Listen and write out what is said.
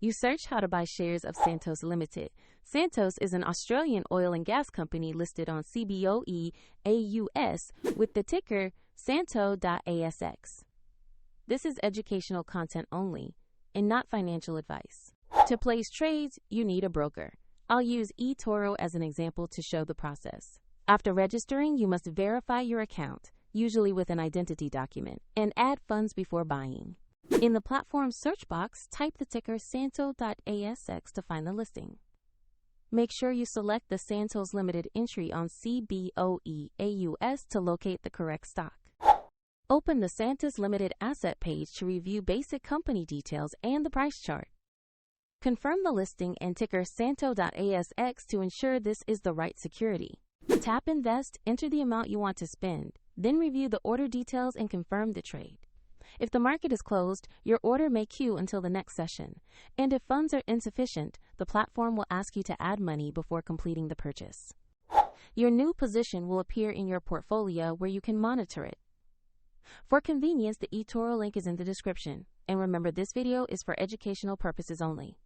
You search how to buy shares of Santos Limited. Santos is an Australian oil and gas company listed on STO.ASX with the ticker Santos.ASX. This is educational content only and not financial advice. To place trades, you need a broker. I'll use eToro as an example to show the process. After registering, you must verify your account, usually with an identity document, and add funds before buying. In the platform search box, type the ticker Santos.ASX to find the listing. Make sure you select the Santos Limited entry on CBOE-AUS to locate the correct stock. Open the Santos Limited asset page to review basic company details and the price chart. Confirm the listing and ticker Santos.ASX to ensure this is the right security. Tap Invest, enter the amount you want to spend, then review the order details and confirm the trade. If the market is closed, your order may queue until the next session. And if funds are insufficient, the platform will ask you to add money before completing the purchase. Your new position will appear in your portfolio where you can monitor it. For convenience, the eToro link is in the description. And remember, this video is for educational purposes only.